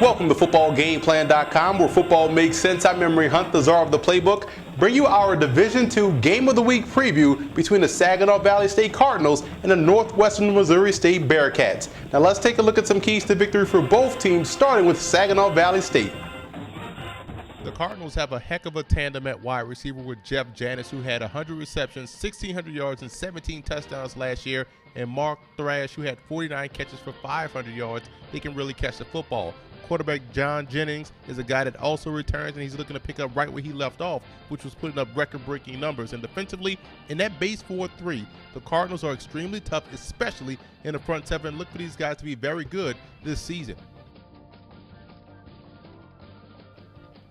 Welcome to footballgameplan.com, where football makes sense. I'm Memory Hunt, the czar of the playbook. Bring you our Division II Game of the Week preview between the Saginaw Valley State Cardinals and the Northwestern Missouri State Bearcats. Now let's take a look at some keys to victory for both teams, starting with Saginaw Valley State. The Cardinals have a heck of a tandem at wide receiver with Jeff Janis, who had 100 receptions, 1,600 yards, and 17 touchdowns last year, and Mark Thrash, who had 49 catches for 500 yards. He can really catch the football. Quarterback John Jennings is a guy that also returns, and he's looking to pick up right where he left off, which was putting up record-breaking numbers. And defensively, in that base 4-3, the Cardinals are extremely tough, especially in the front seven. Look for these guys to be very good this season.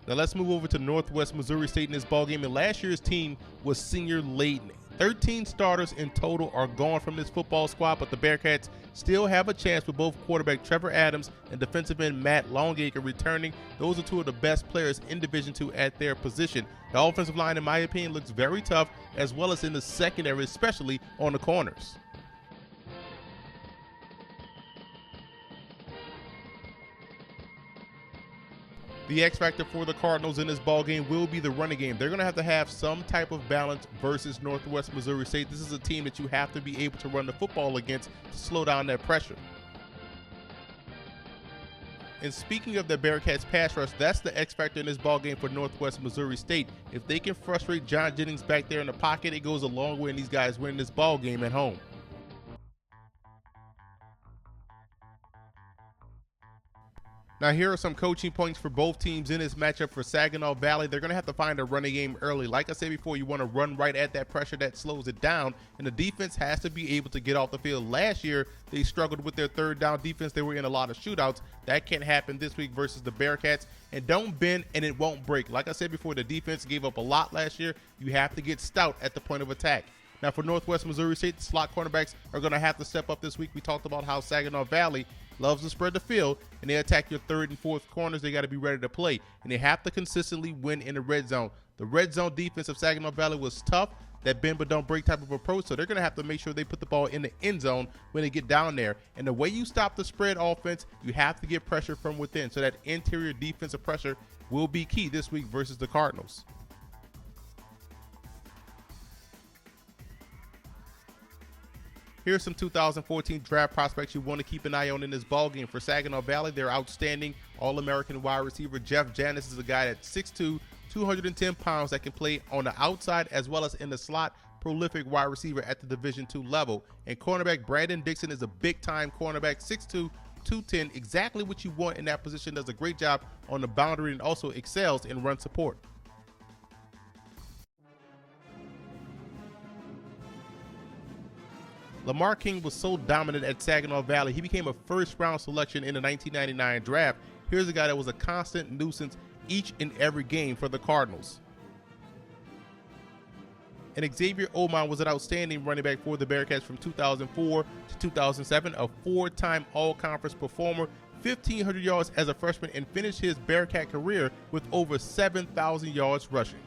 Now let's move over to Northwest Missouri State in this ballgame. And last year's team was senior laden. 13 starters in total are gone from this football squad, but the Bearcats still have a chance with both quarterback Trevor Adams and defensive end Matt Longacre returning. Those are two of the best players in Division II at their position. The offensive line, in my opinion, looks very tough, as well as in the secondary, especially on the corners. The X factor for the Cardinals in this ballgame will be the running game. They're going to have some type of balance versus Northwest Missouri State. This is a team that you have to be able to run the football against to slow down that pressure. And speaking of the Bearcats pass rush, that's the X factor in this ballgame for Northwest Missouri State. If they can frustrate John Jennings back there in the pocket, it goes a long way in these guys winning this ballgame at home. Now here are some coaching points for both teams in this matchup. For Saginaw Valley, they're going to have to find a running game early. Like I said before, you want to run right at that pressure that slows it down, and the defense has to be able to get off the field. Last year, they struggled with their third down defense. They were in a lot of shootouts. That can't happen this week versus the Bearcats. And don't bend and it won't break. Like I said before, the defense gave up a lot last year. You have to get stout at the point of attack. Now for Northwest Missouri State, the slot cornerbacks are going to have to step up this week. We talked about how Saginaw Valley loves to spread the field, and they attack your third and fourth corners. They got to be ready to play, and they have to consistently win in the red zone. The red zone defense of Saginaw Valley was tough, that bend but don't break type of approach, so they're going to have to make sure they put the ball in the end zone when they get down there. And the way you stop the spread offense, you have to get pressure from within, so that interior defensive pressure will be key this week versus the Cardinals. Here's some 2014 draft prospects you want to keep an eye on in this ballgame. For Saginaw Valley, their outstanding All-American wide receiver Jeff Janis is a guy that's 6'2", 210 pounds that can play on the outside as well as in the slot. Prolific wide receiver at the Division II level. And cornerback Brandon Dixon is a big-time cornerback, 6'2", 210, exactly what you want in that position. Does a great job on the boundary and also excels in run support. Lamar King was so dominant at Saginaw Valley, he became a first-round selection in the 1999 draft. Here's a guy that was a constant nuisance each and every game for the Cardinals. And Xavier Omon was an outstanding running back for the Bearcats from 2004 to 2007, a four-time all-conference performer, 1,500 yards as a freshman, and finished his Bearcat career with over 7,000 yards rushing.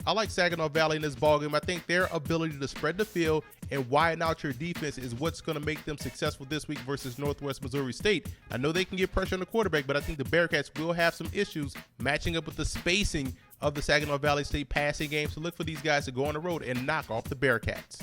I like Saginaw Valley in this ballgame. I think their ability to spread the field and widen out your defense is what's going to make them successful this week versus Northwest Missouri State. I know they can get pressure on the quarterback, but I think the Bearcats will have some issues matching up with the spacing of the Saginaw Valley State passing game. So look for these guys to go on the road and knock off the Bearcats.